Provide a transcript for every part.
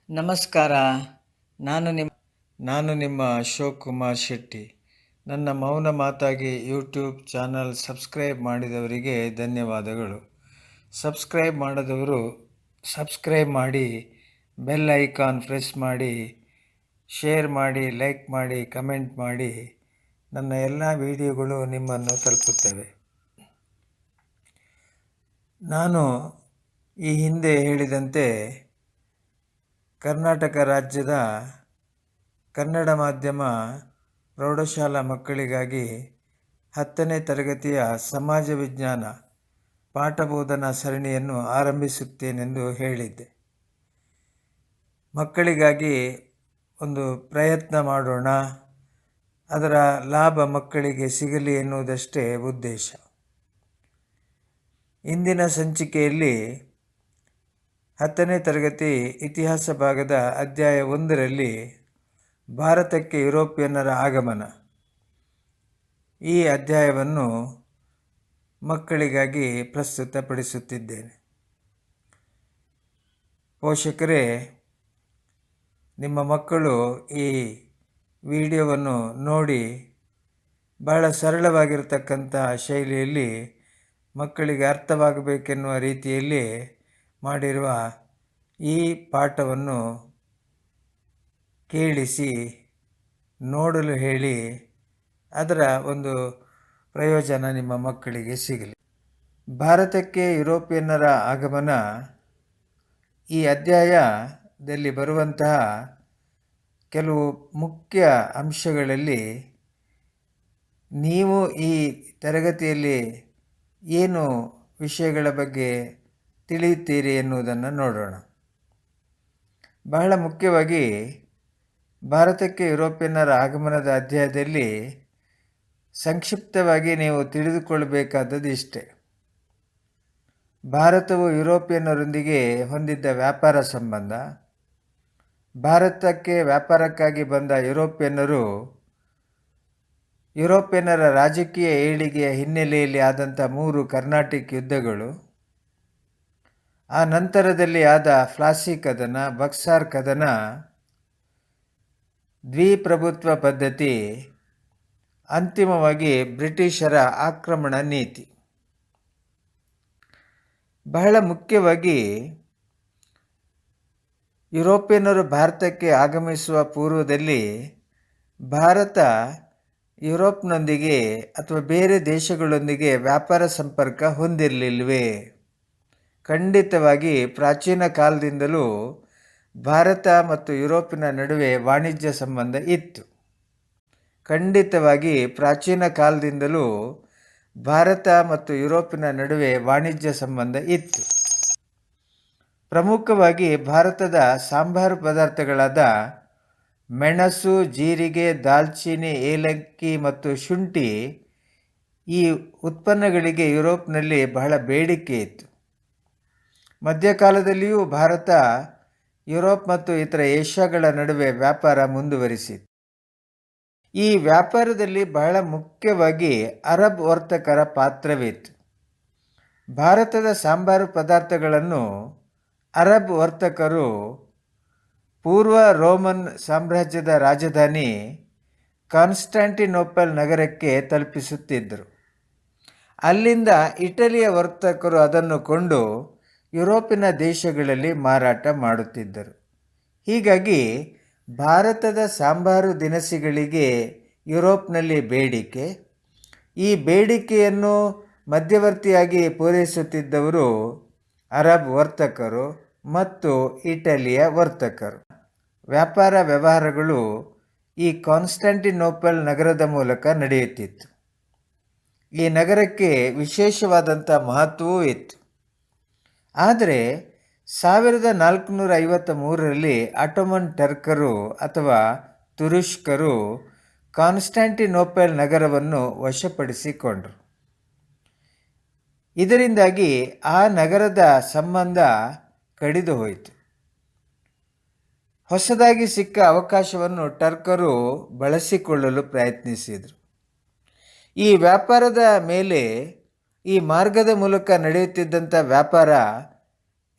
ನಮಸ್ಕಾರ. ನಾನು ನಿಮ್ಮ ಅಶೋಕ್ ಕುಮಾರ್ ಶೆಟ್ಟಿ. ನನ್ನ ಮೌನ ಮಾತಾಗಿ ಯೂಟ್ಯೂಬ್ ಚಾನಲ್ ಸಬ್ಸ್ಕ್ರೈಬ್ ಮಾಡಿದವರಿಗೆ ಧನ್ಯವಾದಗಳು. ಸಬ್ಸ್ಕ್ರೈಬ್ ಮಾಡದವರು ಸಬ್ಸ್ಕ್ರೈಬ್ ಮಾಡಿ, ಬೆಲ್ ಐಕಾನ್ ಪ್ರೆಸ್ ಮಾಡಿ, ಶೇರ್ ಮಾಡಿ, ಲೈಕ್ ಮಾಡಿ, ಕಮೆಂಟ್ ಮಾಡಿ. ನನ್ನ ಎಲ್ಲ ವಿಡಿಯೋಗಳು ನಿಮ್ಮನ್ನು ತಲುಪುತ್ತವೆ. ನಾನು ಈ ಹಿಂದೆ ಹೇಳಿದಂತೆ ಕರ್ನಾಟಕ ರಾಜ್ಯದ ಕನ್ನಡ ಮಾಧ್ಯಮ ಪ್ರೌಢಶಾಲಾ ಮಕ್ಕಳಿಗಾಗಿ 10ನೇ ತರಗತಿಯ ಸಮಾಜ ವಿಜ್ಞಾನ ಪಾಠಬೋಧನಾ ಸರಣಿಯನ್ನು ಆರಂಭಿಸುತ್ತೇನೆಂದು ಹೇಳಿದ್ದೆ. ಮಕ್ಕಳಿಗಾಗಿ ಒಂದು ಪ್ರಯತ್ನ ಮಾಡೋಣ, ಅದರ ಲಾಭ ಮಕ್ಕಳಿಗೆ ಸಿಗಲಿ ಎನ್ನುವುದಷ್ಟೇ ಉದ್ದೇಶ. ಇಂದಿನ ಸಂಚಿಕೆಯಲ್ಲಿ 10ನೇ ತರಗತಿ ಇತಿಹಾಸ ಭಾಗದ ಅಧ್ಯಾಯ 1ರಲ್ಲಿ ಭಾರತಕ್ಕೆ ಯುರೋಪಿಯನ್ನರ ಆಗಮನ, ಈ ಅಧ್ಯಾಯವನ್ನು ಮಕ್ಕಳಿಗಾಗಿ ಪ್ರಸ್ತುತಪಡಿಸುತ್ತಿದ್ದೇನೆ. ಪೋಷಕರೇ, ನಿಮ್ಮ ಮಕ್ಕಳು ಈ ವಿಡಿಯೋವನ್ನು ನೋಡಿ ಬಹಳ ಸರಳವಾಗಿರತಕ್ಕಂಥ ಶೈಲಿಯಲ್ಲಿ ಮಕ್ಕಳಿಗೆ ಅರ್ಥವಾಗಬೇಕೆನ್ನುವ ರೀತಿಯಲ್ಲಿ ಮಾಡಿರುವ ಈ ಪಾಠವನ್ನು ಕೇಳಿಸಿ ನೋಡಲು ಹೇಳಿ, ಅದರ ಒಂದು ಪ್ರಯೋಜನ ನಿಮ್ಮ ಮಕ್ಕಳಿಗೆ ಸಿಗಲಿ. ಭಾರತಕ್ಕೆ ಯುರೋಪಿಯನ್ನರ ಆಗಮನ ಈ ಅಧ್ಯಾಯದಲ್ಲಿ ಬರುವಂತಹ ಕೆಲವು ಮುಖ್ಯ ಅಂಶಗಳಲ್ಲಿ ನೀವು ಈ ತರಗತಿಯಲ್ಲಿ ಏನು ವಿಷಯಗಳ ಬಗ್ಗೆ ತಿಳಿಯುತ್ತೀರಿ ಎನ್ನುವುದನ್ನು ನೋಡೋಣ. ಬಹಳ ಮುಖ್ಯವಾಗಿ ಭಾರತಕ್ಕೆ ಯುರೋಪಿಯನ್ನರ ಆಗಮನದ ಅಧ್ಯಾಯದಲ್ಲಿ ಸಂಕ್ಷಿಪ್ತವಾಗಿ ನೀವು ತಿಳಿದುಕೊಳ್ಳಬೇಕಾದದ್ದು ಇಷ್ಟೇ. ಭಾರತವು ಯುರೋಪಿಯನ್ನರೊಂದಿಗೆ ಹೊಂದಿದ್ದ ವ್ಯಾಪಾರ ಸಂಬಂಧ, ಭಾರತಕ್ಕೆ ವ್ಯಾಪಾರಕ್ಕಾಗಿ ಬಂದ ಯುರೋಪಿಯನ್ನರ ರಾಜಕೀಯ ಏಳಿಗೆಯ ಹಿನ್ನೆಲೆಯಲ್ಲಿ ಆದಂಥ 3 ಕರ್ನಾಟಿಕ್ ಯುದ್ಧಗಳು, ಆ ನಂತರದಲ್ಲಿ ಆದ ಫ್ಲಾಸಿ ಕದನ, ಬಕ್ಸಾರ್ ಕದನ, ದ್ವಿಪ್ರಭುತ್ವ ಪದ್ಧತಿ, ಅಂತಿಮವಾಗಿ ಬ್ರಿಟಿಷರ ಆಕ್ರಮಣ ನೀತಿ. ಬಹಳ ಮುಖ್ಯವಾಗಿ ಯುರೋಪಿಯನ್ನರು ಭಾರತಕ್ಕೆ ಆಗಮಿಸುವ ಪೂರ್ವದಲ್ಲಿ ಭಾರತ ಯುರೋಪ್ನೊಂದಿಗೆ ಅಥವಾ ಬೇರೆ ದೇಶಗಳೊಂದಿಗೆ ವ್ಯಾಪಾರ ಸಂಪರ್ಕ ಹೊಂದಿರಲಿಲ್ವೇ? ಖಂಡಿತವಾಗಿ ಪ್ರಾಚೀನ ಕಾಲದಿಂದಲೂ ಭಾರತ ಮತ್ತು ಯುರೋಪಿನ ನಡುವೆ ವಾಣಿಜ್ಯ ಸಂಬಂಧ ಇತ್ತು. ಖಂಡಿತವಾಗಿ ಪ್ರಾಚೀನ ಕಾಲದಿಂದಲೂ ಭಾರತ ಮತ್ತು ಯುರೋಪಿನ ನಡುವೆ ವಾಣಿಜ್ಯ ಸಂಬಂಧ ಇತ್ತು. ಪ್ರಮುಖವಾಗಿ ಭಾರತದ ಸಾಂಬಾರು ಪದಾರ್ಥಗಳಾದ ಮೆಣಸು, ಜೀರಿಗೆ, ದಾಲ್ಚಿನ್ನಿ, ಏಲಕ್ಕಿ ಮತ್ತು ಶುಂಠಿ, ಈ ಉತ್ಪನ್ನಗಳಿಗೆ ಯುರೋಪ್ನಲ್ಲಿ ಬಹಳ ಬೇಡಿಕೆ ಇತ್ತು. ಮಧ್ಯಕಾಲದಲ್ಲಿಯೂ ಭಾರತ ಯುರೋಪ್ ಮತ್ತು ಇತರ ಏಷ್ಯಾಗಳ ನಡುವೆ ವ್ಯಾಪಾರ ಮುಂದುವರಿಸಿತು. ಈ ವ್ಯಾಪಾರದಲ್ಲಿ ಬಹಳ ಮುಖ್ಯವಾಗಿ ಅರಬ್ ವರ್ತಕರ ಪಾತ್ರವಿತ್ತು. ಭಾರತದ ಸಾಂಬಾರು ಪದಾರ್ಥಗಳನ್ನು ಅರಬ್ ವರ್ತಕರು ಪೂರ್ವ ರೋಮನ್ ಸಾಮ್ರಾಜ್ಯದ ರಾಜಧಾನಿ ಕಾನ್ಸ್ಟಾಂಟಿನೋಪಲ್ ನಗರಕ್ಕೆ ತಲುಪಿಸುತ್ತಿದ್ದರು. ಅಲ್ಲಿಂದ ಇಟಲಿಯ ವರ್ತಕರು ಅದನ್ನು ಕೊಂಡು ಯುರೋಪಿನ ದೇಶಗಳಲ್ಲಿ ಮಾರಾಟ ಮಾಡುತ್ತಿದ್ದರು. ಹೀಗಾಗಿ ಭಾರತದ ಸಾಂಬಾರು ದಿನಸಿಗಳಿಗೆ ಯುರೋಪ್ನಲ್ಲಿ ಬೇಡಿಕೆ, ಈ ಬೇಡಿಕೆಯನ್ನು ಮಧ್ಯವರ್ತಿಯಾಗಿ ಪೂರೈಸುತ್ತಿದ್ದವರು ಅರಬ್ ವರ್ತಕರು ಮತ್ತು ಇಟಲಿಯ ವರ್ತಕರು. ವ್ಯಾಪಾರ ವ್ಯವಹಾರಗಳು ಈ ಕಾನ್ಸ್ಟಾಂಟಿನೋಪಲ್ ನಗರದ ಮೂಲಕ ನಡೆಯುತ್ತಿತ್ತು. ಈ ನಗರಕ್ಕೆ ವಿಶೇಷವಾದಂಥ ಮಹತ್ವವೂ ಇತ್ತು. ಆದರೆ 1453ರಲ್ಲಿ ಆಟೋಮನ್ ಟರ್ಕರು ಅಥವಾ ತುರುಷ್ಕರು ಕಾನ್ಸ್ಟಾಂಟಿನೋಪಲ್ ನಗರವನ್ನು ವಶಪಡಿಸಿಕೊಂಡರು. ಇದರಿಂದಾಗಿ ಆ ನಗರದ ಸಂಬಂಧ ಕಡಿದು ಹೋಯಿತು. ಹೊಸದಾಗಿ ಸಿಕ್ಕ ಅವಕಾಶವನ್ನು ಟರ್ಕರು ಬಳಸಿಕೊಳ್ಳಲು ಪ್ರಯತ್ನಿಸಿದರು. ಈ ವ್ಯಾಪಾರದ ಮೇಲೆ, ಈ ಮಾರ್ಗದ ಮೂಲಕ ನಡೆಯುತ್ತಿದ್ದಂಥ ವ್ಯಾಪಾರ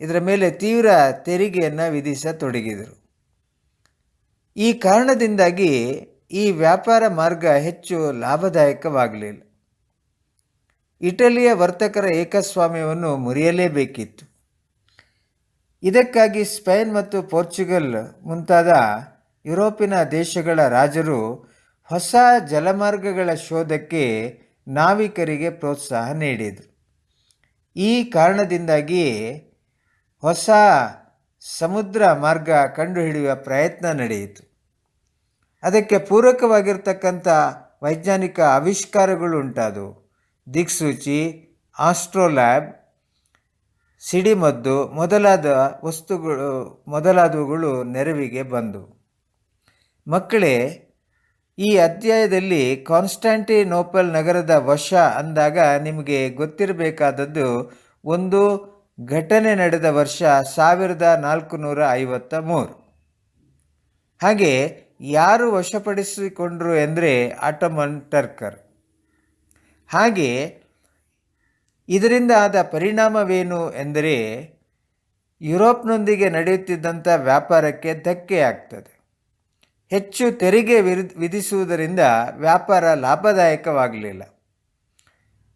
ಇದರ ಮೇಲೆ ತೀವ್ರ ತೆರಿಗೆಯನ್ನು ವಿಧಿಸತೊಡಗಿದರು. ಈ ಕಾರಣದಿಂದಾಗಿ ಈ ವ್ಯಾಪಾರ ಮಾರ್ಗ ಹೆಚ್ಚು ಲಾಭದಾಯಕವಾಗಲಿಲ್ಲ. ಇಟಲಿಯ ವರ್ತಕರ ಏಕಸ್ವಾಮ್ಯವನ್ನು ಮುರಿಯಲೇಬೇಕಿತ್ತು. ಇದಕ್ಕಾಗಿ ಸ್ಪೇನ್ ಮತ್ತು ಪೋರ್ಚುಗಲ್ ಮುಂತಾದ ಯುರೋಪಿನ ದೇಶಗಳ ರಾಜರು ಹೊಸ ಜಲಮಾರ್ಗಗಳ ಶೋಧಕ್ಕೆ ನಾವಿಕರಿಗೆ ಪ್ರೋತ್ಸಾಹ ನೀಡಿದರು. ಈ ಕಾರಣದಿಂದಾಗಿಯೇ ಹೊಸ ಸಮುದ್ರ ಮಾರ್ಗ ಕಂಡುಹಿಡಿಯುವ ಪ್ರಯತ್ನ ನಡೆಯಿತು. ಅದಕ್ಕೆ ಪೂರಕವಾಗಿರ್ತಕ್ಕಂಥ ವೈಜ್ಞಾನಿಕ ಆವಿಷ್ಕಾರಗಳು ಉಂಟಾದವು. ದಿಕ್ಸೂಚಿ, ಆಸ್ಟ್ರೋಲ್ಯಾಬ್, ಸಿಡಿಮದ್ದು ಮೊದಲಾದವುಗಳು ನೆರವಿಗೆ ಬಂದವು. ಮಕ್ಕಳೇ, ಈ ಅಧ್ಯಾಯದಲ್ಲಿ ಕಾನ್ಸ್ಟಾಂಟಿನೋಪಲ್ ನಗರದ ವಶ ಅಂದಾಗ ನಿಮಗೆ ಗೊತ್ತಿರಬೇಕಾದದ್ದು ಒಂದು ಘಟನೆ ನಡೆದ ವರ್ಷ 1453. ಹಾಗೆ ಯಾರು ವಶಪಡಿಸಿಕೊಂಡರು ಎಂದರೆ ಆಟೋಮನ್ ಟರ್ಕರ್. ಹಾಗೆ ಇದರಿಂದ ಆದ ಪರಿಣಾಮವೇನು ಎಂದರೆ ಯುರೋಪ್ನೊಂದಿಗೆ ನಡೆಯುತ್ತಿದ್ದಂಥ ವ್ಯಾಪಾರಕ್ಕೆ ಧಕ್ಕೆ ಆಗ್ತದೆ. ಹೆಚ್ಚು ತೆರಿಗೆ ವಿಧಿಸುವುದರಿಂದ ವ್ಯಾಪಾರ ಲಾಭದಾಯಕವಾಗಲಿಲ್ಲ.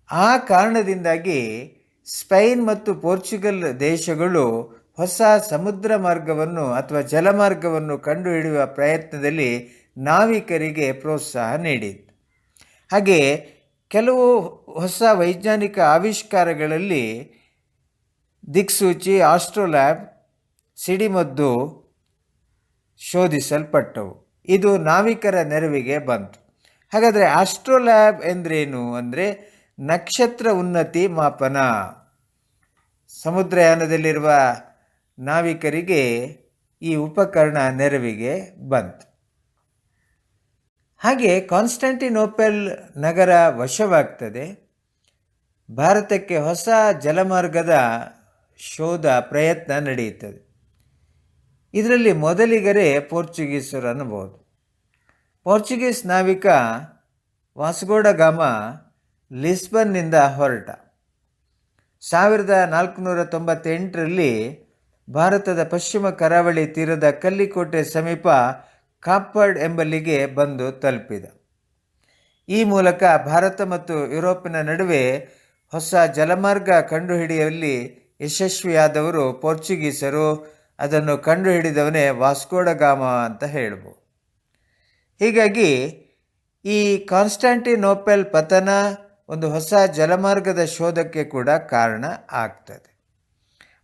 ಆ ಕಾರಣದಿಂದಾಗಿ ಸ್ಪೇನ್ ಮತ್ತು ಪೋರ್ಚುಗಲ್ ದೇಶಗಳು ಹೊಸ ಸಮುದ್ರ ಮಾರ್ಗವನ್ನು ಅಥವಾ ಜಲಮಾರ್ಗವನ್ನು ಕಂಡುಹಿಡಿಯುವ ಪ್ರಯತ್ನದಲ್ಲಿ ನಾವಿಕರಿಗೆ ಪ್ರೋತ್ಸಾಹ ನೀಡಿತು. ಹಾಗೆ ಕೆಲವು ಹೊಸ ವೈಜ್ಞಾನಿಕ ಆವಿಷ್ಕಾರಗಳಲ್ಲಿ ದಿಕ್ಸೂಚಿ, ಆಸ್ಟ್ರೋಲ್ಯಾಬ್, ಸಿಡಿಮದ್ದು ಶೋಧಿಸಲ್ಪಟ್ಟವು. ಇದು ನಾವಿಕರ ನೆರವಿಗೆ ಬಂತು. ಹಾಗಾದರೆ ಆಸ್ಟ್ರೋಲ್ಯಾಬ್ ಎಂದ್ರೇನು ಅಂದರೆ ನಕ್ಷತ್ರ ಉನ್ನತಿ ಮಾಪನ. ಸಮುದ್ರಯಾನದಲ್ಲಿರುವ ನಾವಿಕರಿಗೆ ಈ ಉಪಕರಣ ನೆರವಿಗೆ ಬಂತು. ಹಾಗೆ ಕಾನ್ಸ್ಟಾಂಟಿನೋಪಲ್ ನಗರ ವಶವಾಗ್ತದೆ. ಭಾರತಕ್ಕೆ ಹೊಸ ಜಲಮಾರ್ಗದ ಶೋಧ ಪ್ರಯತ್ನ ನಡೆಯುತ್ತದೆ. ಇದರಲ್ಲಿ ಮೊದಲಿಗರೇ ಪೋರ್ಚುಗೀಸರು ಅನ್ನಬಹುದು. ಪೋರ್ಚುಗೀಸ್ ನಾವಿಕ ವಾಸ್ಕೋಡ ಗಾಮ ಲಿಸ್ಬನ್ನಿಂದ ಹೊರಟ. 1498ರಲ್ಲಿ ಭಾರತದ ಪಶ್ಚಿಮ ಕರಾವಳಿ ತೀರದ ಕಲ್ಲಿಕೋಟೆ ಸಮೀಪ ಕಾಪಡ್ ಎಂಬಲ್ಲಿಗೆ ಬಂದು ತಲುಪಿದ. ಈ ಮೂಲಕ ಭಾರತ ಮತ್ತು ಯುರೋಪಿನ ನಡುವೆ ಹೊಸ ಜಲಮಾರ್ಗ ಕಂಡುಹಿಡಿಯುವಲ್ಲಿ ಯಶಸ್ವಿಯಾದವರು ಪೋರ್ಚುಗೀಸರು. ಅದನ್ನು ಕಂಡುಹಿಡಿದವನೇ ವಾಸ್ಕೋಡ ಗಾಮ ಅಂತ ಹೇಳ್ಬೋದು. ಹೀಗಾಗಿ ಈ ಕಾನ್ಸ್ಟಾಂಟಿನೋಪಲ್ ಪತನ ಒಂದು ಹೊಸ ಜಲಮಾರ್ಗದ ಶೋಧಕ್ಕೆ ಕೂಡ ಕಾರಣ ಆಗ್ತದೆ.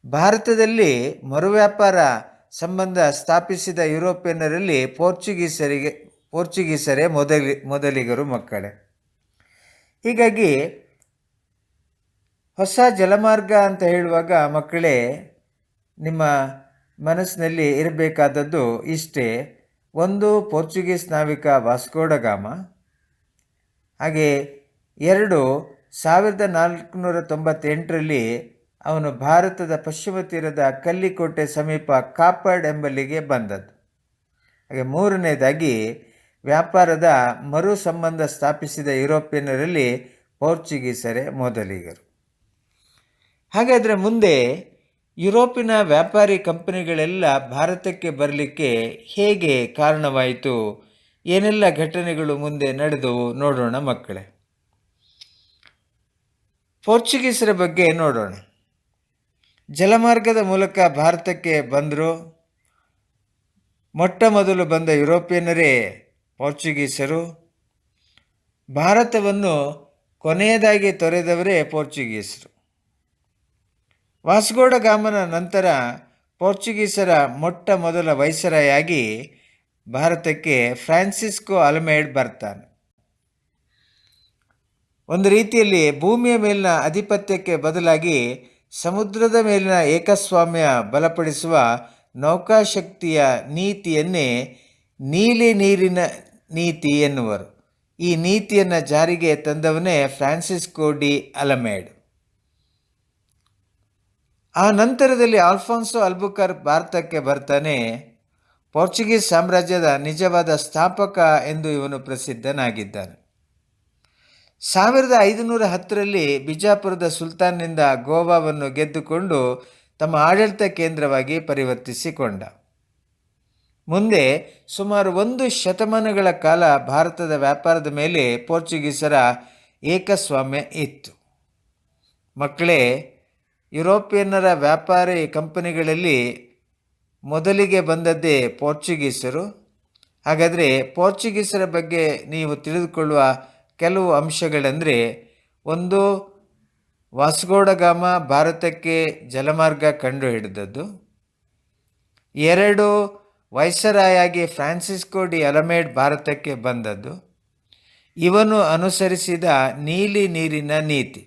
ಭಾರತದಲ್ಲಿ ಮರುವ್ಯಾಪಾರ ಸಂಬಂಧ ಸ್ಥಾಪಿಸಿದ ಯುರೋಪಿಯನ್ನರಲ್ಲಿ ಪೋರ್ಚುಗೀಸರೇ ಮೊದಲಿಗರು ಮಕ್ಕಳೇ. ಹೀಗಾಗಿ ಹೊಸ ಜಲಮಾರ್ಗ ಅಂತ ಹೇಳುವಾಗ ಮಕ್ಕಳೇ, ನಿಮ್ಮ ಮನಸ್ಸಿನಲ್ಲಿ ಇರಬೇಕಾದದ್ದು ಇಷ್ಟೇ. ಒಂದು, ಪೋರ್ಚುಗೀಸ್ ನಾವಿಕ ವಾಸ್ಕೋಡ ಗಾಮ. ಹಾಗೆ 2, 1498ರಲ್ಲಿ ಅವನು ಭಾರತದ ಪಶ್ಚಿಮ ತೀರದ ಕಲ್ಲಿಕೋಟೆ ಸಮೀಪ ಕಾಪಡ್ ಎಂಬಲ್ಲಿಗೆ ಬಂದದ್ದು. ಹಾಗೆ 3ನೇದಾಗಿ ವ್ಯಾಪಾರದ ಮರು ಸಂಬಂಧ ಸ್ಥಾಪಿಸಿದ ಯುರೋಪಿಯನ್ನರಲ್ಲಿ ಪೋರ್ಚುಗೀಸರೇ ಮೊದಲಿಗರು. ಹಾಗಾದರೆ ಮುಂದೆ ಯುರೋಪಿನ ವ್ಯಾಪಾರಿ ಕಂಪನಿಗಳೆಲ್ಲ ಭಾರತಕ್ಕೆ ಬರಲಿಕ್ಕೆ ಹೇಗೆ ಕಾರಣವಾಯಿತು, ಏನೆಲ್ಲ ಘಟನೆಗಳು ಮುಂದೆ ನಡೆದವು ನೋಡೋಣ ಮಕ್ಕಳೇ. ಪೋರ್ಚುಗೀಸರ ಬಗ್ಗೆ ನೋಡೋಣ. ಜಲಮಾರ್ಗದ ಮೂಲಕ ಭಾರತಕ್ಕೆ ಬಂದರು. ಮೊಟ್ಟ ಮೊದಲು ಬಂದ ಯುರೋಪಿಯನ್ನರೇ ಪೋರ್ಚುಗೀಸರು. ಭಾರತವನ್ನು ಕೊನೆಯದಾಗಿ ತೊರೆದವರೇ ಪೋರ್ಚುಗೀಸರು. ವಾಸ್ಕೋಡ ಗಾಮನ ನಂತರ ಪೋರ್ಚುಗೀಸರ ಮೊಟ್ಟ ಮೊದಲ ವೈಸರಾಯಾಗಿ ಭಾರತಕ್ಕೆ ಫ್ರಾನ್ಸಿಸ್ಕೋ ಅಲ್ಮೈಡ್ ಬರ್ತಾನೆ. ಒಂದು ರೀತಿಯಲ್ಲಿ ಭೂಮಿಯ ಮೇಲಿನ ಆಧಿಪತ್ಯಕ್ಕೆ ಬದಲಾಗಿ ಸಮುದ್ರದ ಮೇಲಿನ ಏಕಸ್ವಾಮ್ಯ ಬಲಪಡಿಸುವ ನೌಕಾಶಕ್ತಿಯ ನೀತಿಯನ್ನೇ ನೀಲಿ ನೀರಿನ ನೀತಿ ಎನ್ನುವರು. ಈ ನೀತಿಯನ್ನು ಜಾರಿಗೆ ತಂದವನೇ ಫ್ರಾನ್ಸಿಸ್ಕೋ ಡಿ ಅಲ್ಮೈಡ್. ಆ ನಂತರದಲ್ಲಿ ಆಲ್ಫಾನ್ಸೋ ಅಲ್ಬುಕರ್ಕ್ ಭಾರತಕ್ಕೆ ಬರ್ತಾನೆ. ಪೋರ್ಚುಗೀಸ್ ಸಾಮ್ರಾಜ್ಯದ ನಿಜವಾದ ಸ್ಥಾಪಕ ಎಂದು ಇವನು ಪ್ರಸಿದ್ಧನಾಗಿದ್ದಾನೆ. 1510ರಲ್ಲಿ ಬಿಜಾಪುರದ ಸುಲ್ತಾನ್ನಿಂದ ಗೋವಾವನ್ನು ಗೆದ್ದುಕೊಂಡು ತಮ್ಮ ಆಡಳಿತ ಕೇಂದ್ರವಾಗಿ ಪರಿವರ್ತಿಸಿಕೊಂಡ. ಮುಂದೆ ಸುಮಾರು 1 ಶತಮಾನಗಳ ಕಾಲ ಭಾರತದ ವ್ಯಾಪಾರದ ಮೇಲೆ ಪೋರ್ಚುಗೀಸರ ಏಕಸ್ವಾಮ್ಯ ಇತ್ತು. ಮಕ್ಕಳೇ, ಯುರೋಪಿಯನ್ನರ ವ್ಯಾಪಾರಿ ಕಂಪನಿಗಳಲ್ಲಿ ಮೊದಲಿಗೆ ಬಂದದ್ದೇ ಪೋರ್ಚುಗೀಸರು. ಹಾಗಾದರೆ ಪೋರ್ಚುಗೀಸರ ಬಗ್ಗೆ ನೀವು ತಿಳಿದುಕೊಳ್ಳುವ ಕೆಲವು ಅಂಶಗಳೆಂದರೆ, 1, ವಾಸ್ಕೋಡಗಾಮ ಭಾರತಕ್ಕೆ ಜಲಮಾರ್ಗ ಕಂಡುಹಿಡಿದದ್ದು. 2, ವೈಸರಾಯಾಗಿ ಫ್ರಾನ್ಸಿಸ್ಕೋ ಡಿ ಅಲಮೇಡ್ ಭಾರತಕ್ಕೆ ಬಂದದ್ದು. ಇವನು ಅನುಸರಿಸಿದ ನೀಲಿ ನೀರಿನ ನೀತಿ.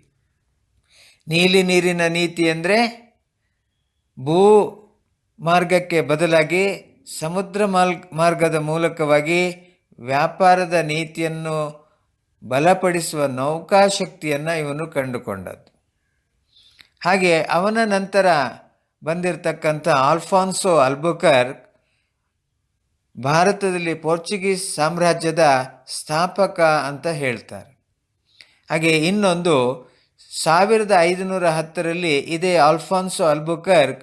ನೀಲಿ ನೀರಿನ ನೀತಿ ಅಂದರೆ ಭೂ ಮಾರ್ಗಕ್ಕೆ ಬದಲಾಗಿ ಸಮುದ್ರ ಮಾರ್ಗದ ಮೂಲಕವಾಗಿ ವ್ಯಾಪಾರದ ನೀತಿಯನ್ನು ಬಲಪಡಿಸುವ ನೌಕಾಶಕ್ತಿಯನ್ನು ಇವನು ಕಂಡುಕೊಂಡದ್ದು. ಹಾಗೆ ಅವನ ನಂತರ ಬಂದಿರತಕ್ಕಂಥ ಆಲ್ಫಾನ್ಸೋ ಅಲ್ಬುಕರ್ಕ್ ಭಾರತದಲ್ಲಿ ಪೋರ್ಚುಗೀಸ್ ಸಾಮ್ರಾಜ್ಯದ ಸ್ಥಾಪಕ ಅಂತ ಹೇಳ್ತಾರೆ. ಹಾಗೆ ಇನ್ನೊಂದು 1510ರಲ್ಲಿ ಇದೇ ಆಲ್ಫಾನ್ಸೋ ಅಲ್ಬುಕರ್ಕ್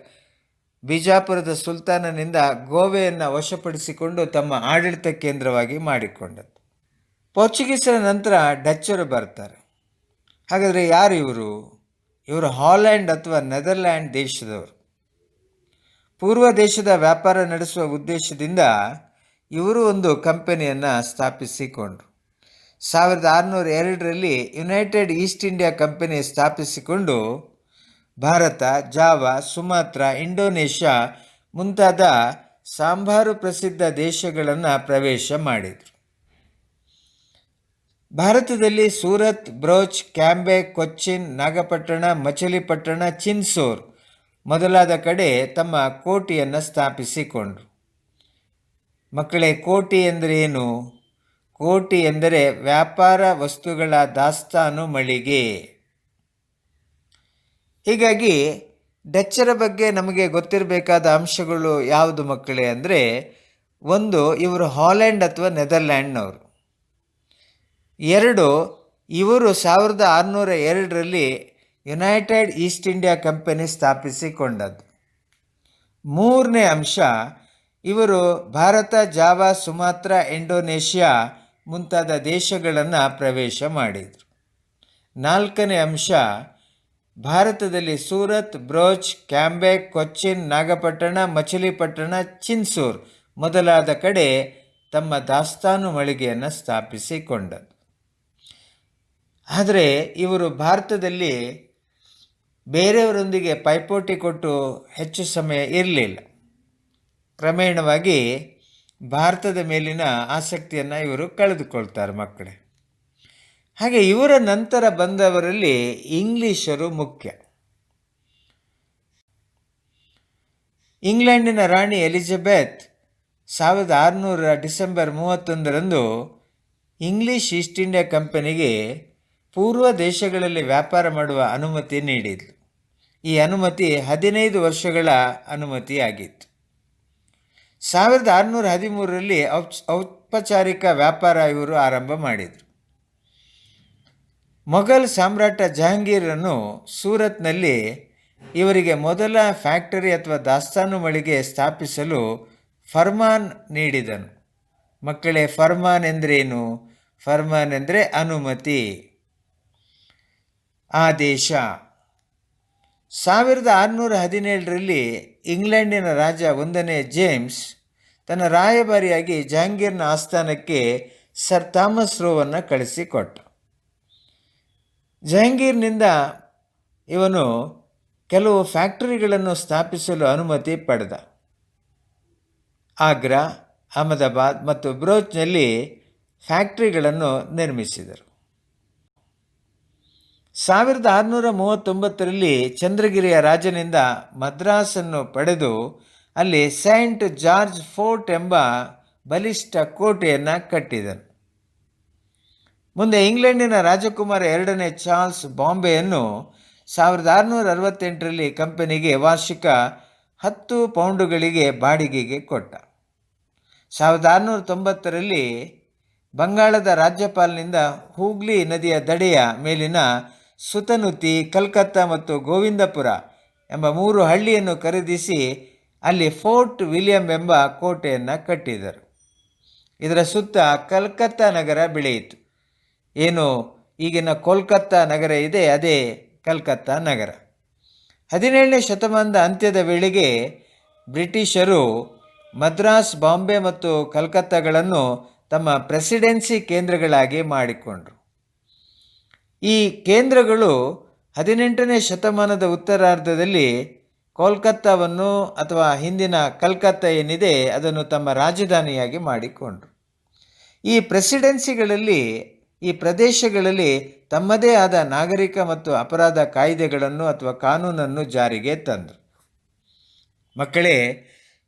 ಬಿಜಾಪುರದ ಸುಲ್ತಾನನಿಂದ ಗೋವೆಯನ್ನು ವಶಪಡಿಸಿಕೊಂಡು ತಮ್ಮ ಆಡಳಿತ ಕೇಂದ್ರವಾಗಿ ಮಾಡಿಕೊಂಡದ್ದು. ಪೋರ್ಚುಗೀಸರ ನಂತರ ಡಚ್ಚರು ಬರ್ತಾರೆ. ಹಾಗಾದರೆ ಯಾರು ಇವರು? ಇವರು ಹಾಲೆಂಡ್ ಅಥವಾ ನೆದರ್ಲ್ಯಾಂಡ್ ದೇಶದವರು. ಪೂರ್ವ ದೇಶದ ವ್ಯಾಪಾರ ನಡೆಸುವ ಉದ್ದೇಶದಿಂದ ಇವರು ಒಂದು ಕಂಪನಿಯನ್ನು ಸ್ಥಾಪಿಸಿಕೊಂಡರು. 1602ರಲ್ಲಿ ಯುನೈಟೆಡ್ ಈಸ್ಟ್ ಇಂಡಿಯಾ ಕಂಪನಿ ಸ್ಥಾಪಿಸಿಕೊಂಡು ಭಾರತ, ಜಾವಾ, ಸುಮಾತ್ರಾ, ಇಂಡೋನೇಷ್ಯಾ ಮುಂತಾದ ಸಾಂಬಾರು ಪ್ರಸಿದ್ಧ ದೇಶಗಳನ್ನು ಪ್ರವೇಶ ಮಾಡಿದರು. ಭಾರತದಲ್ಲಿ ಸೂರತ್, ಬ್ರೋಚ್, ಕ್ಯಾಂಬೆ, ಕೊಚ್ಚಿನ್, ನಾಗಪಟ್ಟಣ, ಮಚಲಿಪಟ್ಟಣ, ಚಿನ್ಸೋರ್ ಮೊದಲಾದ ಕಡೆ ತಮ್ಮ ಕೋಟೆಯನ್ನು ಸ್ಥಾಪಿಸಿಕೊಂಡರು. ಮಕ್ಕಳೇ, ಕೋಟೆ ಎಂದರೆ ಏನು? ಕೋಟೆ ಎಂದರೆ ವ್ಯಾಪಾರ ವಸ್ತುಗಳ ದಾಸ್ತಾನು ಮಳಿಗೆ. ಹೀಗಾಗಿ ಡಚ್ಚರ ಬಗ್ಗೆ ನಮಗೆ ಗೊತ್ತಿರಬೇಕಾದ ಅಂಶಗಳು ಯಾವುದು ಮಕ್ಕಳೇ ಅಂದರೆ, 1, ಇವರು ಹಾಲೆಂಡ್ ಅಥವಾ ನೆದರ್ಲ್ಯಾಂಡ್ನವರು. 2, ಇವರು 1602ರಲ್ಲಿ ಯುನೈಟೆಡ್ ಈಸ್ಟ್ ಇಂಡಿಯಾ ಕಂಪನಿ ಸ್ಥಾಪಿಸಿಕೊಂಡದ್ದು. 3ನೇ ಅಂಶ, ಇವರು ಭಾರತ, ಜಾವಾ, ಸುಮಾತ್ರಾ, ಇಂಡೋನೇಷ್ಯಾ ಮುಂತಾದ ದೇಶಗಳನ್ನು ಪ್ರವೇಶ ಮಾಡಿದರು. 4ನೇ ಅಂಶ, ಭಾರತದಲ್ಲಿ ಸೂರತ್, ಬ್ರೋಚ್, ಕ್ಯಾಂಬೆ, ಕೊಚ್ಚಿನ್, ನಾಗಪಟ್ಟಣ, ಮಚಲಿಪಟ್ಟಣ, ಚಿನ್ಸೂರ್ ಮೊದಲಾದ ಕಡೆ ತಮ್ಮ ದಾಸ್ತಾನು ಮಳಿಗೆಯನ್ನು ಸ್ಥಾಪಿಸಿಕೊಂಡದ್ದು. ಆದರೆ ಇವರು ಭಾರತದಲ್ಲಿ ಬೇರೆಯವರೊಂದಿಗೆ ಪೈಪೋಟಿ ಕೊಟ್ಟು ಹೆಚ್ಚು ಸಮಯ ಇರಲಿಲ್ಲ. ಕ್ರಮೇಣವಾಗಿ ಭಾರತದ ಮೇಲಿನ ಆಸಕ್ತಿಯನ್ನು ಇವರು ಕಳೆದುಕೊಳ್ತಾರೆ ಮಕ್ಕಳೇ. ಹಾಗೆ ಇವರ ನಂತರ ಬಂದವರಲ್ಲಿ ಇಂಗ್ಲಿಷರು ಮುಖ್ಯ. ಇಂಗ್ಲೆಂಡಿನ ರಾಣಿ ಎಲಿಜಬೆತ್ 1600 ಡಿಸೆಂಬರ್ 31ರಂದು ಇಂಗ್ಲಿಷ್ ಈಸ್ಟ್ ಇಂಡಿಯಾ ಕಂಪನಿಗೆ ಪೂರ್ವ ದೇಶಗಳಲ್ಲಿ ವ್ಯಾಪಾರ ಮಾಡುವ ಅನುಮತಿ ನೀಡಿದರು. ಈ ಅನುಮತಿ 15 ವರ್ಷಗಳ ಅನುಮತಿಯಾಗಿತ್ತು. 1613ರಲ್ಲಿ ಔಪಚಾರಿಕ ವ್ಯಾಪಾರ ಇವರು ಆರಂಭ ಮಾಡಿದರು. ಮೊಘಲ್ ಸಾಮ್ರಾಟ ಜಹಾಂಗೀರನು ಸೂರತ್ನಲ್ಲಿ ಇವರಿಗೆ ಮೊದಲ ಫ್ಯಾಕ್ಟರಿ ಅಥವಾ ದಾಸ್ತಾನು ಮಳಿಗೆ ಸ್ಥಾಪಿಸಲು ಫರ್ಮಾನ್ ನೀಡಿದನು. ಮಕ್ಕಳೇ, ಫರ್ಮಾನ್ ಎಂದರೇನು? ಫರ್ಮಾನ್ ಎಂದರೆ ಅನುಮತಿ, ಆದೇಶ. 1617ರಲ್ಲಿ ಇಂಗ್ಲೆಂಡಿನ ರಾಜ 1ನೇ ಜೇಮ್ಸ್ ತನ್ನ ರಾಯಭಾರಿಯಾಗಿ ಜಹಾಂಗೀರ್ನ ಆಸ್ಥಾನಕ್ಕೆ ಸರ್ ಥಾಮಸ್ ರೋವನ್ನು ಕಳಿಸಿಕೊಟ್ಟ. ಜಹಾಂಗೀರ್ನಿಂದ ಇವನು ಕೆಲವು ಫ್ಯಾಕ್ಟರಿಗಳನ್ನು ಸ್ಥಾಪಿಸಲು ಅನುಮತಿ ಪಡೆದ. ಆಗ್ರಾ, ಅಹಮದಾಬಾದ್ ಮತ್ತು ಬ್ರೋಚ್ನಲ್ಲಿ ಫ್ಯಾಕ್ಟರಿಗಳನ್ನು ನಿರ್ಮಿಸಿದರು. 1639ರಲ್ಲಿ ಚಂದ್ರಗಿರಿಯ ರಾಜನಿಂದ ಮದ್ರಾಸನ್ನು ಪಡೆದು ಅಲ್ಲಿ ಸೈಂಟ್ ಜಾರ್ಜ್ ಫೋರ್ಟ್ ಎಂಬ ಬಲಿಷ್ಠ ಕೋಟೆಯನ್ನು ಕಟ್ಟಿದನು. ಮುಂದೆ ಇಂಗ್ಲೆಂಡಿನ ರಾಜಕುಮಾರ 2ನೇ ಚಾರ್ಲ್ಸ್ ಬಾಂಬೆಯನ್ನು 1668ರಲ್ಲಿ ಕಂಪನಿಗೆ ವಾರ್ಷಿಕ 10 ಪೌಂಡುಗಳಿಗೆ ಬಾಡಿಗೆಗೆ ಕೊಟ್ಟ. 1690ರಲ್ಲಿ ಬಂಗಾಳದ ರಾಜ್ಯಪಾಲನಿಂದ ಹೂಗ್ಲಿ ನದಿಯ ದಡೆಯ ಮೇಲಿನ ಸುತನುತಿ, ಕಲ್ಕತ್ತಾ ಮತ್ತು ಗೋವಿಂದಪುರ ಎಂಬ 3 ಹಳ್ಳಿಯನ್ನು ಖರೀದಿಸಿ ಅಲ್ಲಿ ಫೋರ್ಟ್ ವಿಲಿಯಂ ಎಂಬ ಕೋಟೆಯನ್ನು ಕಟ್ಟಿದರು. ಇದರ ಸುತ್ತ ಕಲ್ಕತ್ತಾ ನಗರ ಬೆಳೆಯಿತು. ಏನು ಈಗಿನ ಕೋಲ್ಕತ್ತಾ ನಗರ ಇದೆ, ಅದೇ ಕಲ್ಕತ್ತಾ ನಗರ. 17ನೇ ಶತಮಾನದ ಅಂತ್ಯದ ವೇಳೆಗೆ ಬ್ರಿಟಿಷರು ಮದ್ರಾಸ್, ಬಾಂಬೆ ಮತ್ತು ಕಲ್ಕತ್ತಾಗಳನ್ನು ತಮ್ಮ ಪ್ರೆಸಿಡೆನ್ಸಿ ಕೇಂದ್ರಗಳಾಗಿ ಮಾಡಿಕೊಂಡರು. ಈ ಕೇಂದ್ರಗಳು 18ನೇ ಶತಮಾನದ ಉತ್ತರಾರ್ಧದಲ್ಲಿ ಕೋಲ್ಕತ್ತಾವನ್ನು ಅಥವಾ ಹಿಂದಿನ ಕಲ್ಕತ್ತಾ ಏನಿದೆ ಅದನ್ನು ತಮ್ಮ ರಾಜಧಾನಿಯಾಗಿ ಮಾಡಿಕೊಂಡರು. ಈ ಪ್ರೆಸಿಡೆನ್ಸಿಗಳಲ್ಲಿ, ಈ ಪ್ರದೇಶಗಳಲ್ಲಿ ತಮ್ಮದೇ ಆದ ನಾಗರಿಕ ಮತ್ತು ಅಪರಾಧ ಕಾಯ್ದೆಗಳನ್ನು ಅಥವಾ ಕಾನೂನನ್ನು ಜಾರಿಗೆ ತಂದರು. ಮಕ್ಕಳೇ,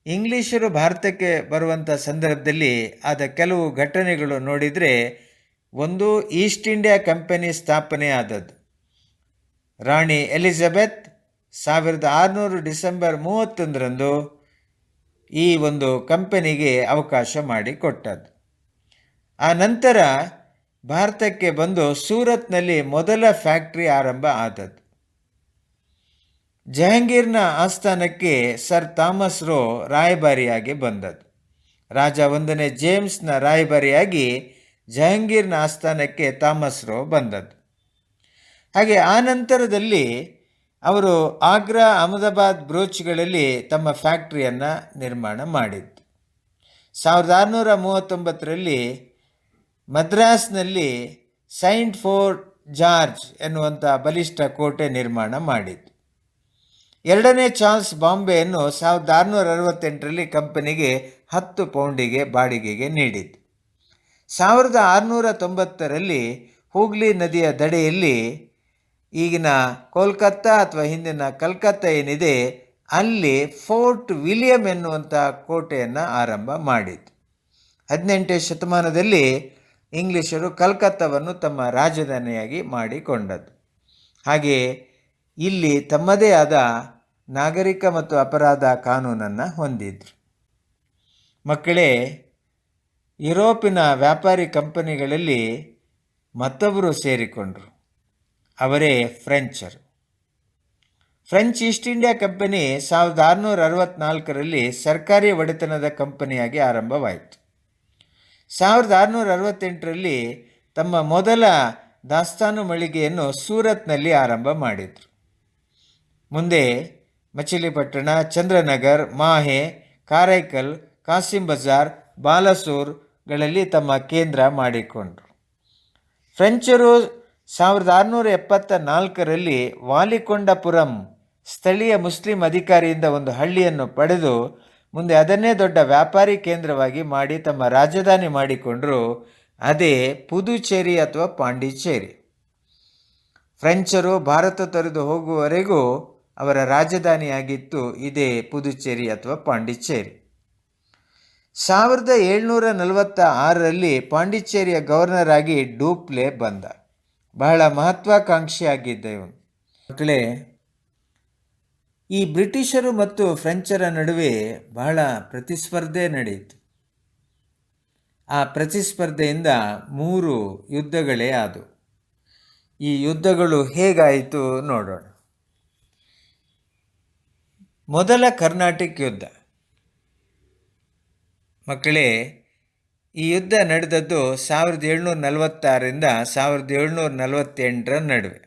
ಇಂಗ್ಲೀಷರು ಭಾರತಕ್ಕೆ ಬರುವಂಥ ಸಂದರ್ಭದಲ್ಲಿ ಆದ ಕೆಲವು ಘಟನೆಗಳು ನೋಡಿದರೆ, ಒಂದು, ಈಸ್ಟ್ ಇಂಡಿಯಾ ಕಂಪನಿ ಸ್ಥಾಪನೆ ಆದದ್ದು. ರಾಣಿ ಎಲಿಜಬೆತ್ 1600 ಡಿಸೆಂಬರ್ 31ರಂದು ಈ ಒಂದು ಕಂಪನಿಗೆ ಅವಕಾಶ ಮಾಡಿಕೊಟ್ಟದ್ದು. ಆ ನಂತರ ಭಾರತಕ್ಕೆ ಬಂದು ಸೂರತ್ನಲ್ಲಿ ಮೊದಲ ಫ್ಯಾಕ್ಟ್ರಿ ಆರಂಭ ಆದದ್ದು. ಜಹಾಂಗೀರ್ನ ಆಸ್ಥಾನಕ್ಕೆ ಸರ್ ಥಾಮಸ್ ರೋ ರಾಯಭಾರಿಯಾಗಿ ಬಂದದ್ದು. ರಾಜ 1ನೇ ಜೇಮ್ಸ್ನ ರಾಯಭಾರಿಯಾಗಿ ಜಹಾಂಗೀರ್ನ ಆಸ್ಥಾನಕ್ಕೆ ಥಾಮಸ್ ರೋ ಬಂದದ್ದು. ಹಾಗೆ ಆ ನಂತರದಲ್ಲಿ ಅವರು ಆಗ್ರಾ, ಅಹಮದಾಬಾದ್, ಬ್ರೋಚ್ಗಳಲ್ಲಿ ತಮ್ಮ ಫ್ಯಾಕ್ಟ್ರಿಯನ್ನು ನಿರ್ಮಾಣ ಮಾಡಿದ್ದು. 1639ರಲ್ಲಿ ಮದ್ರಾಸ್ನಲ್ಲಿ ಸೈಂಟ್ ಫೋರ್ಟ್ ಜಾರ್ಜ್ ಎನ್ನುವಂಥ ಬಲಿಷ್ಠ ಕೋಟೆ ನಿರ್ಮಾಣ ಮಾಡಿದ್ದು. 2ನೇ ಚಾರ್ಲ್ಸ್ ಬಾಂಬೆಯನ್ನು 1668ರಲ್ಲಿ ಕಂಪನಿಗೆ 10 ಪೌಂಡಿಗೆ ಬಾಡಿಗೆಗೆ ನೀಡಿದ್ದು. 1690ರಲ್ಲಿ ಹೂಗ್ಲಿ ನದಿಯ ದಡೆಯಲ್ಲಿ ಈಗಿನ ಕೋಲ್ಕತ್ತಾ ಅಥವಾ ಹಿಂದಿನ ಕಲ್ಕತ್ತಾ ಏನಿದೆ ಅಲ್ಲಿ ಫೋರ್ಟ್ ವಿಲಿಯಂ ಎನ್ನುವಂಥ ಕೋಟೆಯನ್ನು ಆರಂಭ ಮಾಡಿದ್ದು. 18ನೇ ಶತಮಾನದಲ್ಲಿ ಇಂಗ್ಲೀಷರು ಕಲ್ಕತ್ತಾವನ್ನು ತಮ್ಮ ರಾಜಧಾನಿಯಾಗಿ ಮಾಡಿಕೊಂಡದ್ದು. ಹಾಗೆಯೇ ಇಲ್ಲಿ ತಮ್ಮದೇ ಆದ ನಾಗರಿಕ ಮತ್ತು ಅಪರಾಧ ಕಾನೂನನ್ನು ಹೊಂದಿದ್ರು. ಮಕ್ಕಳೇ, ಯುರೋಪಿನ ವ್ಯಾಪಾರಿ ಕಂಪನಿಗಳಲ್ಲಿ ಮತ್ತೊಬ್ಬರು ಸೇರಿಕೊಂಡರು. ಅವರೇ ಫ್ರೆಂಚರು. ಫ್ರೆಂಚ್ ಈಸ್ಟ್ ಇಂಡಿಯಾ ಕಂಪನಿ 1664ರಲ್ಲಿ ಸರ್ಕಾರಿ ಒಡೆತನದ ಕಂಪನಿಯಾಗಿ ಆರಂಭವಾಯಿತು. 1668ರಲ್ಲಿ ತಮ್ಮ ಮೊದಲ ದಾಸ್ತಾನು ಮಳಿಗೆಯನ್ನು ಸೂರತ್ನಲ್ಲಿ ಆರಂಭ ಮಾಡಿದರು. ಮುಂದೆ ಮಚಿಲಿಪಟ್ಟಣ, ಚಂದ್ರನಗರ್, ಮಾಹೆ, ಕಾರೈಕಲ್, ಕಾಸಿಂ ಬಜಾರ್, ಬಾಲಸೂರ್ಗಳಲ್ಲಿ ತಮ್ಮ ಕೇಂದ್ರ ಮಾಡಿಕೊಂಡರು. ಫ್ರೆಂಚರು 1674ರಲ್ಲಿ ವಾಲಿಕೊಂಡಪುರಂ ಸ್ಥಳೀಯ ಮುಸ್ಲಿಂ ಅಧಿಕಾರಿಯಿಂದ ಒಂದು ಹಳ್ಳಿಯನ್ನು ಪಡೆದು ಮುಂದೆ ಅದನ್ನೇ ದೊಡ್ಡ ವ್ಯಾಪಾರಿ ಕೇಂದ್ರವಾಗಿ ಮಾಡಿ ತಮ್ಮ ರಾಜಧಾನಿ ಮಾಡಿಕೊಂಡರು. ಅದೇ ಪುದುಚೇರಿ ಅಥವಾ ಪಾಂಡಿಚೇರಿ. ಫ್ರೆಂಚರು ಭಾರತ ತೊರೆದು ಹೋಗುವವರೆಗೂ ಅವರ ರಾಜಧಾನಿಯಾಗಿತ್ತು ಇದೇ ಪುದುಚೇರಿ ಅಥವಾ ಪಾಂಡಿಚೇರಿ. 1746ರಲ್ಲಿ ಪಾಂಡಿಚೇರಿಯ ಗವರ್ನರ್ ಆಗಿ ಡೂಪ್ಲೆ ಬಂದ. ಬಹಳ ಮಹತ್ವಾಕಾಂಕ್ಷಿಯಾಗಿದ್ದ ಇವನು. ಮಕ್ಕಳೇ, ಈ ಬ್ರಿಟಿಷರು ಮತ್ತು ಫ್ರೆಂಚರ ನಡುವೆ ಬಹಳ ಪ್ರತಿಸ್ಪರ್ಧೆ ನಡೆಯಿತು. ಆ ಪ್ರತಿಸ್ಪರ್ಧೆಯಿಂದ 3 ಯುದ್ಧಗಳೇ ಆದವು. ಈ ಯುದ್ಧಗಳು ಹೇಗಾಯಿತು ನೋಡೋಣ. ಮೊದಲ ಕರ್ನಾಟಿಕ್ ಯುದ್ಧ. ಮಕ್ಕಳೇ, ಈ ಯುದ್ಧ ನಡೆದದ್ದು 1746ರಿಂದ 1748ರ ನಡುವೆ.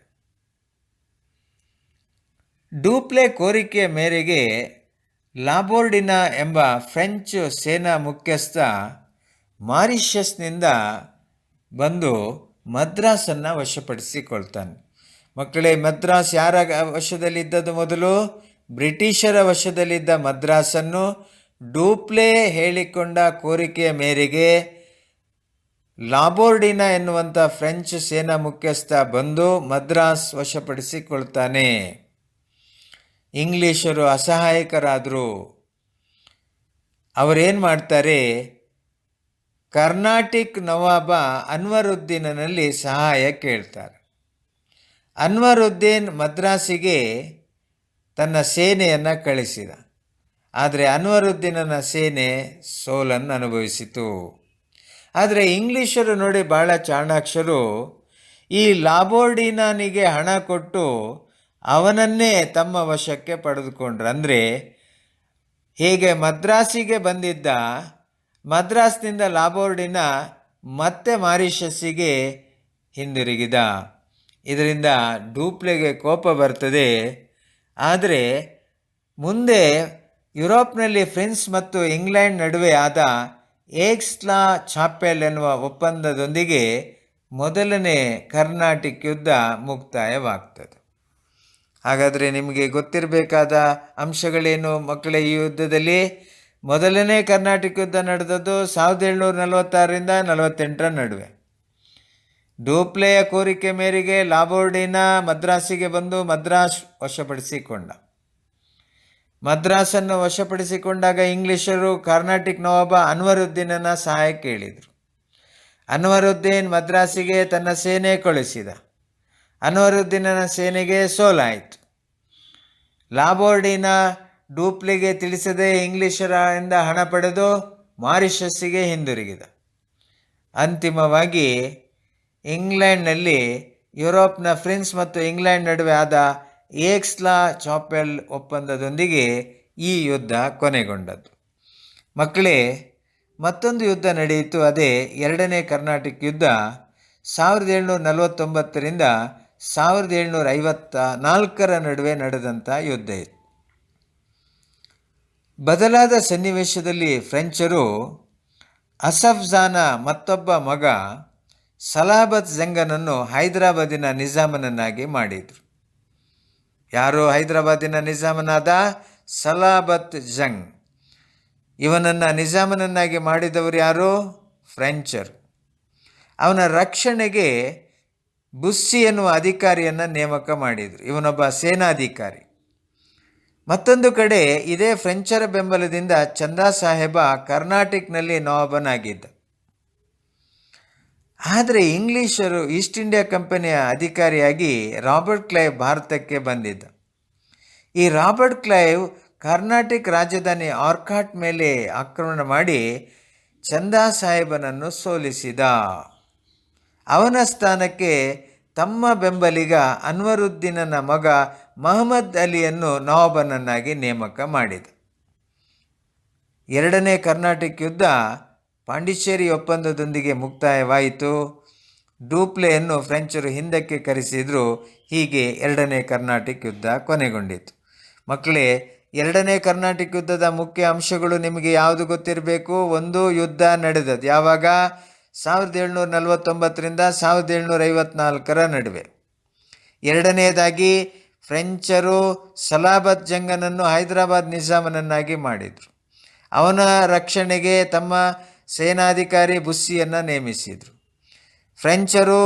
ಡೂಪ್ಲೆ ಕೋರಿಕೆಯ ಮೇರೆಗೆ ಲಾಬೋರ್ಡಿನಾ ಎಂಬ ಫ್ರೆಂಚ್ ಸೇನಾ ಮುಖ್ಯಸ್ಥ ಮಾರಿಷಸ್ನಿಂದ ಬಂದು ಮದ್ರಾಸನ್ನು ವಶಪಡಿಸಿಕೊಳ್ತಾನೆ. ಮಕ್ಕಳೇ, ಮದ್ರಾಸ್ ಯಾರ ವಶದಲ್ಲಿದ್ದದ್ದು? ಮೊದಲು ಬ್ರಿಟಿಷರ ವಶದಲ್ಲಿದ್ದ ಮದ್ರಾಸನ್ನು ಡೂಪ್ಲೆ ಹೇಳಿಕೊಂಡ ಕೋರಿಕೆಯ ಮೇರೆಗೆ ಲಾಬೋರ್ಡಿನಾ ಎನ್ನುವಂಥ ಫ್ರೆಂಚ್ ಸೇನಾ ಮುಖ್ಯಸ್ಥ ಬಂದು ಮದ್ರಾಸ್ ವಶಪಡಿಸಿಕೊಳ್ತಾನೆ. ಇಂಗ್ಲೀಷರು ಅಸಹಾಯಕರಾದರು. ಅವರೇನು ಮಾಡ್ತಾರೆ, ಕರ್ನಾಟಿಕ್ ನವಾಬ ಅನ್ವರುದ್ದೀನಲ್ಲಿ ಸಹಾಯ ಕೇಳ್ತಾರೆ. ಅನ್ವರುದ್ದೀನ್ ಮದ್ರಾಸಿಗೆ ತನ್ನ ಸೇನೆಯನ್ನು ಕಳಿಸಿದ. ಆದರೆ ಅನ್ವರುದ್ದೀನನ ಸೇನೆ ಸೋಲನ್ನು ಅನುಭವಿಸಿತು. ಆದರೆ ಇಂಗ್ಲೀಷರು ನೋಡಿ ಭಾಳ ಚಾಣಾಕ್ಷರು. ಈ ಲಾಬೋರ್ಡಿನಾನಿಗೆ ಹಣ ಕೊಟ್ಟು ಅವನನ್ನೇ ತಮ್ಮ ವಶಕ್ಕೆ ಪಡೆದುಕೊಂಡ್ರು. ಅಂದರೆ ಹೇಗೆ ಮದ್ರಾಸಿಗೆ ಬಂದಿದ್ದ, ಮದ್ರಾಸ್ನಿಂದ ಲಾಬೋರ್ಡಿನ ಮತ್ತೆ ಮಾರಿಷಸ್ಸಿಗೆ ಹಿಂದಿರುಗಿದ. ಇದರಿಂದ ಡೂಪ್ಲೆಗೆ ಕೋಪ ಬರ್ತದೆ. ಆದರೆ ಮುಂದೆ ಯುರೋಪ್ನಲ್ಲಿ ಫ್ರಾನ್ಸ್ ಮತ್ತು ಇಂಗ್ಲೆಂಡ್ ನಡುವೆ ಆದ ಏಕ್ಸ್ಲಾ ಚಾಪೆಲ್ ಎನ್ನುವ ಒಪ್ಪಂದದೊಂದಿಗೆ ಮೊದಲನೇ ಕರ್ನಾಟಿಕ್ ಯುದ್ಧ ಮುಕ್ತಾಯವಾಗ್ತದೆ. ಹಾಗಾದರೆ ನಿಮಗೆ ಗೊತ್ತಿರಬೇಕಾದ ಅಂಶಗಳೇನು ಮಕ್ಕಳೇ? ಈ ಯುದ್ಧದಲ್ಲಿ ಮೊದಲನೇ ಕರ್ನಾಟಿಕ್ ಯುದ್ಧ ನಡೆದದ್ದು 1746ರಿಂದ 48ರ ನಡುವೆ. ಡೂಪ್ಲೆಯ ಕೋರಿಕೆ ಮೇರೆಗೆ ಲಾಬೋರ್ಡಿನ ಮದ್ರಾಸಿಗೆ ಬಂದು ಮದ್ರಾಸ್ ವಶಪಡಿಸಿಕೊಂಡ. ಮದ್ರಾಸನ್ನು ವಶಪಡಿಸಿಕೊಂಡಾಗ ಇಂಗ್ಲಿಷರು ಕರ್ನಾಟಿಕ್ ನವಾಬ ಅನ್ವರುದ್ದೀನನ ಸಹಾಯ ಕೇಳಿದರು. ಅನ್ವರುದ್ದೀನ್ ಮದ್ರಾಸಿಗೆ ತನ್ನ ಸೇನೆ ಕಳುಹಿಸಿದ. ಅನ್ವರುದ್ದೀನನ ಸೇನೆಗೆ ಸೋಲಾಯಿತು. ಲಾಬೋರ್ಡಿನ ಡೂಪ್ಲೆಗೆ ತಿಳಿಸದೆ ಇಂಗ್ಲಿಷರಿಂದ ಹಣ ಪಡೆದು ಮಾರಿಷಸ್ಸಿಗೆ ಹಿಂದಿರುಗಿದ. ಅಂತಿಮವಾಗಿ ಇಂಗ್ಲೆಂಡ್ನಲ್ಲಿ ಯುರೋಪ್ನ ಫ್ರಾನ್ಸ್ ಮತ್ತು ಇಂಗ್ಲೆಂಡ್ ನಡುವೆ ಆದ ಏಕ್ಸ್ಲಾ ಚಾಪೆಲ್ ಒಪ್ಪಂದದೊಂದಿಗೆ ಈ ಯುದ್ಧ ಕೊನೆಗೊಂಡದ್ದು. ಮಕ್ಕಳೇ, ಮತ್ತೊಂದು ಯುದ್ಧ ನಡೆಯಿತು. ಅದೇ ಎರಡನೇ ಕರ್ನಾಟಿಕ್ ಯುದ್ಧ. 1749ರಿಂದ 1754ರ ನಡುವೆ ನಡೆದಂಥ ಯುದ್ಧ ಇತ್ತು. ಬದಲಾದ ಸನ್ನಿವೇಶದಲ್ಲಿ ಫ್ರೆಂಚರು ಅಸಫ್ ಜಾನ ಮತ್ತೊಬ್ಬ ಮಗ ಸಲಾಬತ್ ಜಂಗನನ್ನು ಹೈದರಾಬಾದಿನ ನಿಜಾಮನನ್ನಾಗಿ ಮಾಡಿದರು. ಯಾರು ಹೈದರಾಬಾದಿನ ನಿಜಾಮನಾದ? ಸಲಾಬತ್ ಜಂಗ್. ಇವನನ್ನು ನಿಜಾಮನನ್ನಾಗಿ ಮಾಡಿದವರು ಯಾರು? ಫ್ರೆಂಚರು. ಅವನ ರಕ್ಷಣೆಗೆ ಬುಸ್ಸಿ ಎನ್ನುವ ಅಧಿಕಾರಿಯನ್ನು ನೇಮಕ ಮಾಡಿದರು. ಇವನೊಬ್ಬ ಸೇನಾಧಿಕಾರಿ. ಮತ್ತೊಂದು ಕಡೆ ಇದೇ ಫ್ರೆಂಚರ ಬೆಂಬಲದಿಂದ ಚಂದಾ ಸಾಹೇಬ ಕರ್ನಾಟಿಕ್ನಲ್ಲಿ ನವಾಬನಾಗಿದ್ದ. ಆದರೆ ಇಂಗ್ಲಿಷರು ಈಸ್ಟ್ ಇಂಡಿಯಾ ಕಂಪನಿಯ ಅಧಿಕಾರಿಯಾಗಿ ರಾಬರ್ಟ್ ಕ್ಲೈವ್ ಭಾರತಕ್ಕೆ ಬಂದಿದ್ದ. ಈ ರಾಬರ್ಟ್ ಕ್ಲೈವ್ ಕರ್ನಾಟಿಕ್ ರಾಜಧಾನಿ ಆರ್ಕಾಟ್ ಮೇಲೆ ಆಕ್ರಮಣ ಮಾಡಿ ಚಂದಾ ಸಾಹೇಬನನ್ನು ಸೋಲಿಸಿದ. ಅವನ ಸ್ಥಾನಕ್ಕೆ ತಮ್ಮ ಬೆಂಬಲಿಗ ಅನ್ವರುದ್ದೀನನ ಮಗ ಮಹಮ್ಮದ್ ಅಲಿಯನ್ನು ನವಾಬನನ್ನಾಗಿ ನೇಮಕ ಮಾಡಿದ. ಎರಡನೇ ಕರ್ನಾಟಿಕ್ ಯುದ್ಧ ಪಾಂಡಿಚೇರಿ ಒಪ್ಪಂದದೊಂದಿಗೆ ಮುಕ್ತಾಯವಾಯಿತು. ಡೂಪ್ಲೆಯನ್ನು ಫ್ರೆಂಚರು ಹಿಂದಕ್ಕೆ ಕರೆಸಿದರು. ಹೀಗೆ ಎರಡನೇ ಕರ್ನಾಟಿಕ್ ಯುದ್ಧ ಕೊನೆಗೊಂಡಿತು. ಮಕ್ಕಳೇ, ಎರಡನೇ ಕರ್ನಾಟಿಕ್ ಯುದ್ಧದ ಮುಖ್ಯ ಅಂಶಗಳು ನಿಮಗೆ ಯಾವುದು ಗೊತ್ತಿರಬೇಕು? ಒಂದು, ಯುದ್ಧ ನಡೆದದ್ದು ಯಾವಾಗ? 1749ರಿಂದ 1754ರ ನಡುವೆ. ಎರಡನೆಯದಾಗಿ ಫ್ರೆಂಚರು ಸಲಾಬತ್ ಜಂಗನನ್ನು ಹೈದರಾಬಾದ್ ನಿಜಾಮನನ್ನಾಗಿ ಮಾಡಿದರು. ಅವನ ರಕ್ಷಣೆಗೆ ತಮ್ಮ ಸೇನಾಧಿಕಾರಿ ಬುಸ್ಸಿಯನ್ನು ನೇಮಿಸಿದರು. ಫ್ರೆಂಚರು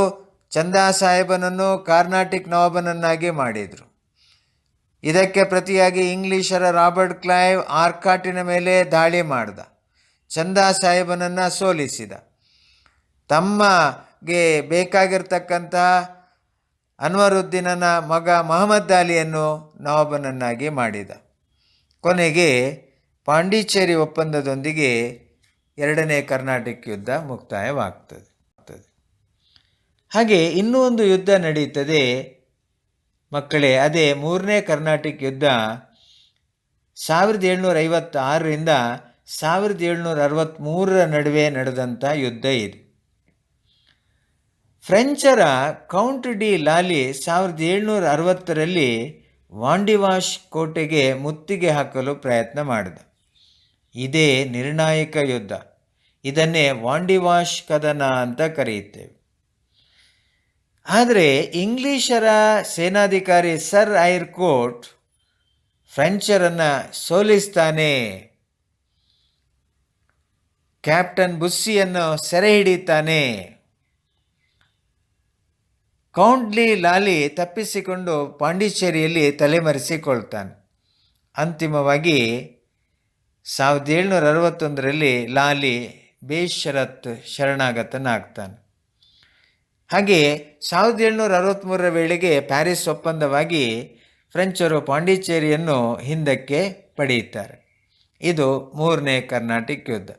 ಚಂದಾ ಸಾಹೇಬನನ್ನು ಕರ್ನಾಟಿಕ್ ನವಾಬನನ್ನಾಗಿ ಮಾಡಿದರು. ಇದಕ್ಕೆ ಪ್ರತಿಯಾಗಿ ಇಂಗ್ಲಿಷರ ರಾಬರ್ಟ್ ಕ್ಲೈವ್ ಆರ್ಕಾಟಿನ ಮೇಲೆ ದಾಳಿ ಮಾಡಿದ. ಚಂದಾ ಸಾಹೇಬನನ್ನು ಸೋಲಿಸಿದ. ತಮಗೆ ಬೇಕಾಗಿರ್ತಕ್ಕಂಥ ಅನ್ವರುದ್ದೀನನ ಮಗ ಮಹಮ್ಮದ್ ಅಲಿಯನ್ನು ನವಾಬನನ್ನಾಗಿ ಮಾಡಿದ. ಕೊನೆಗೆ ಪಾಂಡಿಚೇರಿ ಒಪ್ಪಂದದೊಂದಿಗೆ ಎರಡನೇ ಕರ್ನಾಟಿಕ್ ಯುದ್ಧ ಮುಕ್ತಾಯವಾಗ್ತದೆ. ಹಾಗೆ ಇನ್ನೂ ಒಂದು ಯುದ್ಧ ನಡೀತದೆ ಮಕ್ಕಳೇ. ಅದೇ ಮೂರನೇ ಕರ್ನಾಟಿಕ್ ಯುದ್ಧ. 1756ರಿಂದ 1763ರ ನಡುವೆ ನಡೆದಂಥ ಯುದ್ಧ ಇದು. ಫ್ರೆಂಚರ ಕೌಂಟ್ ಡಿ ಲಾಲಿ 1760ರಲ್ಲಿ ವಾಂಡಿವಾಶ್ ಕೋಟೆಗೆ ಮುತ್ತಿಗೆ ಹಾಕಲು ಪ್ರಯತ್ನ ಮಾಡಿದ. ಇದೇ ನಿರ್ಣಾಯಕ ಯುದ್ಧ. ಇದನ್ನೇ ವಾಂಡಿವಾಶ್ ಕದನ ಅಂತ ಕರೆಯುತ್ತೇವೆ. ಆದರೆ ಇಂಗ್ಲಿಷರ ಸೇನಾಧಿಕಾರಿ ಸರ್ ಐರ್ ಕೋಟ್ ಫ್ರೆಂಚರನ್ನು ಸೋಲಿಸ್ತಾನೆ. ಕ್ಯಾಪ್ಟನ್ ಬುಸ್ಸಿಯನ್ನು ಸೆರೆ ಹಿಡಿತಾನೆ. ಕೌಂಟ್ ಡಿ ಲಾಲಿ ತಪ್ಪಿಸಿಕೊಂಡು ಪಾಂಡಿಚೇರಿಯಲ್ಲಿ ತಲೆಮರೆಸಿಕೊಳ್ತಾನೆ. ಅಂತಿಮವಾಗಿ 1761ರಲ್ಲಿ ಲಾಲಿ ಬೇಷರತ್ ಶರಣಾಗತನಾಗ್ತಾನೆ. ಹಾಗೆ 1763ರ ವೇಳೆಗೆ ಪ್ಯಾರಿಸ್ ಒಪ್ಪಂದವಾಗಿ ಫ್ರೆಂಚರು ಪಾಂಡಿಚೇರಿಯನ್ನು ಹಿಂದಕ್ಕೆ ಪಡೆಯುತ್ತಾರೆ. ಇದು ಮೂರನೇ ಕರ್ನಾಟಿಕ್ ಯುದ್ಧ.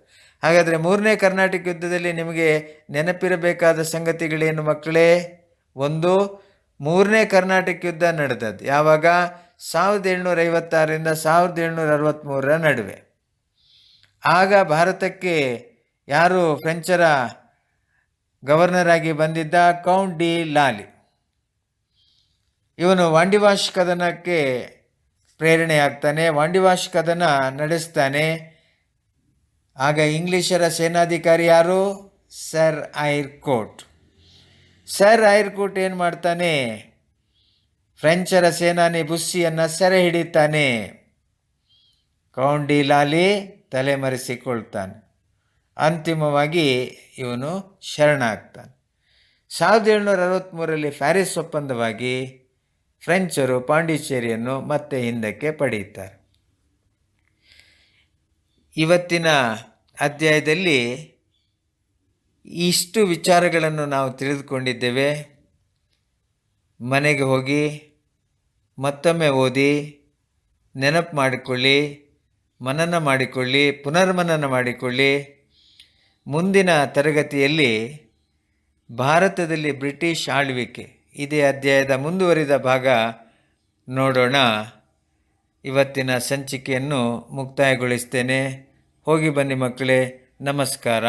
ಹಾಗಾದರೆ ಮೂರನೇ ಕರ್ನಾಟಿಕ್ ಯುದ್ಧದಲ್ಲಿ ನಿಮಗೆ ನೆನಪಿರಬೇಕಾದ ಸಂಗತಿಗಳೇನು ಮಕ್ಕಳೇ? ಒಂದು, ಮೂರನೇ ಕರ್ನಾಟಕ ಯುದ್ಧ ನಡೆದದ್ದು ಯಾವಾಗ? 1756ರಿಂದ 1763 ನಡುವೆ. ಆಗ ಭಾರತಕ್ಕೆ ಯಾರು ಫ್ರೆಂಚರ ಗವರ್ನರ್ ಆಗಿ ಬಂದಿದ್ದ? ಕೌಂಟ್ ಡಿ ಲಾಲಿ. ಇವನು ವಾಂಡಿವಾಶ್ ಕದನಕ್ಕೆ ಪ್ರೇರಣೆಯಾಗ್ತಾನೆ, ವಾಂಡಿವಾಶ್ ಕದನ ನಡೆಸ್ತಾನೆ. ಆಗ ಇಂಗ್ಲಿಷರ ಸೇನಾಧಿಕಾರಿ ಯಾರು? Sir Eyre Coote. Sir Eyre Coote ಏನು ಮಾಡ್ತಾನೆ? ಫ್ರೆಂಚರ ಸೇನಾನಿ ಬುಸ್ಸಿಯನ್ನು ಸೆರೆ ಹಿಡಿತಾನೆ. ಕೌಂಟ್ ಡಿ ಲಾಲಿ ತಲೆಮರೆಸಿಕೊಳ್ತಾನೆ. ಅಂತಿಮವಾಗಿ ಇವನು ಶರಣಾಗ್ತಾನೆ. 1763ರಲ್ಲಿ ಪ್ಯಾರಿಸ್ ಒಪ್ಪಂದವಾಗಿ ಫ್ರೆಂಚರು ಪಾಂಡಿಚೇರಿಯನ್ನು ಮತ್ತೆ ಹಿಂದಕ್ಕೆ ಪಡೆಯುತ್ತಾರೆ. ಇವತ್ತಿನ ಅಧ್ಯಾಯದಲ್ಲಿ ಇಷ್ಟು ವಿಚಾರಗಳನ್ನು ನಾವು ತಿಳಿದುಕೊಂಡಿದ್ದೇವೆ. ಮನೆಗೆ ಹೋಗಿ ಮತ್ತೊಮ್ಮೆ ಓದಿ, ನೆನಪು ಮಾಡಿಕೊಳ್ಳಿ, ಮನನ ಮಾಡಿಕೊಳ್ಳಿ, ಪುನರ್ಮನನ ಮಾಡಿಕೊಳ್ಳಿ. ಮುಂದಿನ ತರಗತಿಯಲ್ಲಿ ಭಾರತದಲ್ಲಿ ಬ್ರಿಟಿಷ್ ಆಳ್ವಿಕೆ ಇದೇ ಅಧ್ಯಾಯದ ಮುಂದುವರಿದ ಭಾಗ ನೋಡೋಣ. ಇವತ್ತಿನ ಸಂಚಿಕೆಯನ್ನು ಮುಕ್ತಾಯಗೊಳಿಸ್ತೇನೆ. ಹೋಗಿ ಬನ್ನಿ ಮಕ್ಕಳೇ. ನಮಸ್ಕಾರ.